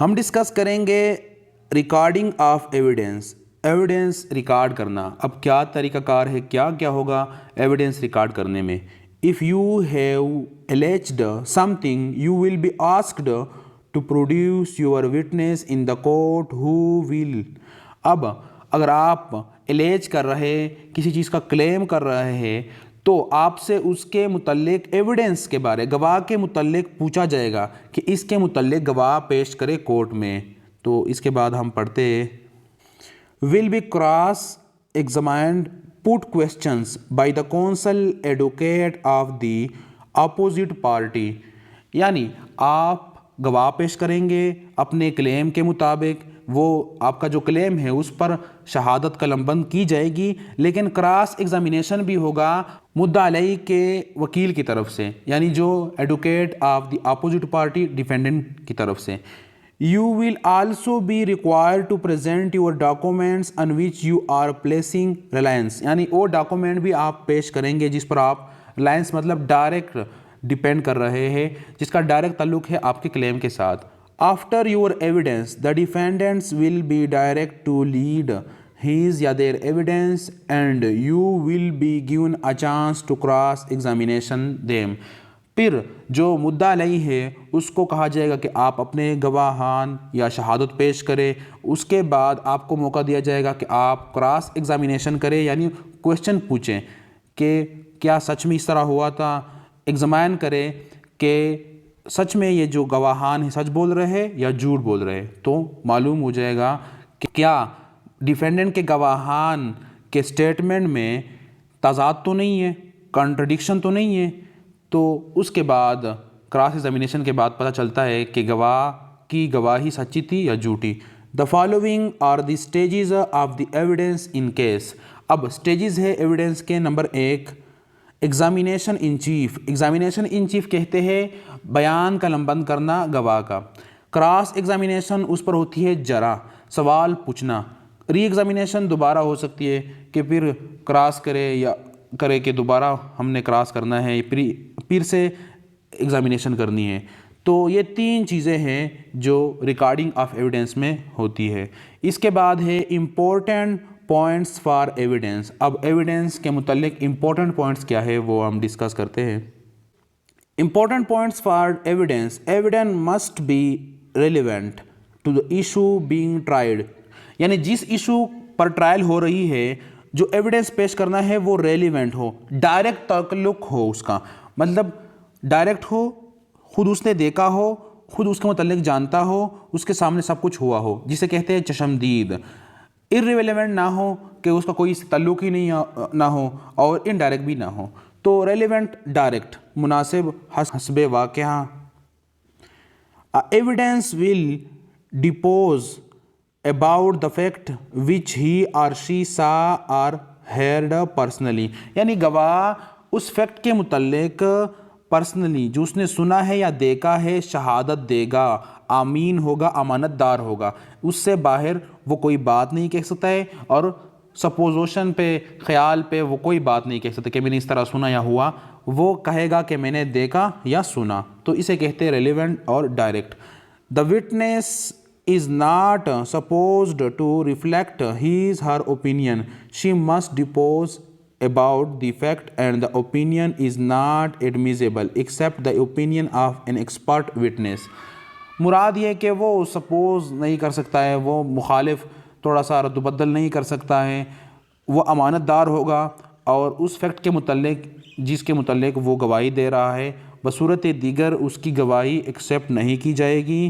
ہم ڈسکس کریں گے recording of evidence, evidence record کرنا۔ اب کیا طریقہ کار ہے، کیا کیا ہوگا ایویڈنس ریکارڈ کرنے میں۔ If you have alleged something you will be asked to produce your witness in the court who will۔ اب اگر آپ اللیج کر رہے، کسی چیز کا کلیم کر رہے ہیں، تو آپ سے اس کے متعلق ایویڈنس کے بارے، گواہ کے متعلق پوچھا جائے گا کہ اس کے متعلق گواہ پیش کرے کورٹ میں۔ تو اس کے بعد ہم پڑھتے ہیں will be cross examined put questions by the counsel advocate of the opposite party، یعنی آپ گواہ پیش کریں گے اپنے کلیم کے مطابق، وہ آپ کا جو کلیم ہے اس پر شہادت قلم بند کی جائے گی، لیکن کراس ایگزامینیشن بھی ہوگا مدعا علیہ کے وکیل کی طرف سے، یعنی جو advocate of the opposite party defendant کی طرف سے۔ You will also be required to present your documents on which you are placing reliance، یعنی وہ ڈاکومنٹ بھی آپ پیش کریں گے جس پر آپ ریلائنس مطلب ڈائریکٹ ڈیپینڈ کر رہے ہیں، جس کا ڈائریکٹ تعلق ہے آپ کے کلیم کے ساتھ۔ After your evidence, the defendants will be direct to lead his یا their evidence and you will be given a chance to cross examination them۔ پھر جو مدعا علیہ ہے اس کو کہا جائے گا کہ آپ اپنے گواہان یا شہادت پیش کریں، اس کے بعد آپ کو موقع دیا جائے گا کہ آپ کراس ایگزامینیشن کریں، یعنی کویشچن پوچھیں کہ کیا سچ میں اس طرح ہوا تھا، ایگزامائن کریں کہ سچ میں یہ جو گواہان ہیں سچ بول رہے ہیں یا جھوٹ بول رہے ہیں۔ تو معلوم ہو جائے گا کہ کیا ڈیفینڈنٹ کے گواہان کے سٹیٹمنٹ میں تضاد تو نہیں ہے، کنٹرڈکشن تو نہیں ہے۔ تو اس کے بعد کراس ایگزامینیشن کے بعد پتہ چلتا ہے کہ گواہ کی گواہی سچی تھی یا جھوٹی۔ The following are the stages of the evidence in case۔ اب سٹیجز ہے ایویڈنس کے۔ Number 1 examination in chief. Examination in chief کہتے ہیں بیان قلم بند کرنا گواہ کا۔ کراس ایگزامینیشن اس پر ہوتی ہے جرح، سوال پوچھنا۔ ری ایگزامینیشن دوبارہ ہو سکتی ہے کہ پھر کراس کرے یا کرے کہ دوبارہ ہم نے کراس کرنا ہے، پھر سے ایگزامینیشن کرنی ہے۔ تو یہ 3 چیزیں ہیں جو ریکارڈنگ آف ایویڈنس میں ہوتی ہے۔ اس کے بعد ہے امپورٹنٹ پوائنٹس فار ایویڈنس۔ اب ایویڈنس کے متعلق امپورٹنٹ پوائنٹس کیا ہے وہ ہم ڈسکس کرتے ہیں۔ Important points for evidence, evidence must be relevant to the issue being tried, یعنی جس ایشو پر ٹرائل ہو رہی ہے جو ایویڈنس پیش کرنا ہے وہ ریلیونٹ ہو، ڈائریکٹ تعلق ہو اس کا، مطلب ڈائریکٹ ہو، خود اس نے دیکھا ہو، خود اس کے متعلق جانتا ہو، اس کے سامنے سب کچھ ہوا ہو، جسے کہتے ہیں چشمدید۔ irrelevant نہ ہو کہ اس کا کوئی تعلق ہی نہیں نہ ہو، اور انڈائریکٹ بھی نہ ہو۔ تو ریلیونٹ، ڈائریکٹ، مناسب حسب واقعہ۔ Evidence will ڈیپوز about the fact which he or she saw or heard personally، یعنی گواہ اس فیکٹ کے متعلق پرسنلی جو اس نے سنا ہے یا دیکھا ہے شہادت دے گا، آمین ہوگا، امانت دار ہوگا، اس سے باہر وہ کوئی بات نہیں کہہ سکتا ہے، اور سپوزیشن پہ، خیال پہ وہ کوئی بات نہیں کہہ سکتا کہ میں نے اس طرح سنا یا ہوا، وہ کہے گا کہ میں نے دیکھا یا سنا۔ تو اسے کہتے ہیں ریلیونٹ اور direct. The witness is not supposed to reflect his her opinion، she must depose about the fact and the opinion is not admissible except the opinion of an expert witness۔ مراد یہ کہ وہ suppose نہیں کر سکتا ہے، وہ مخالف تھوڑا سا رد و بدل نہیں کر سکتا ہے، وہ امانت دار ہوگا، اور اس فیکٹ کے متعلق جس کے متعلق وہ گواہی دے رہا ہے بصورت دیگر اس کی گواہی ایکسیپٹ نہیں کی جائے گی،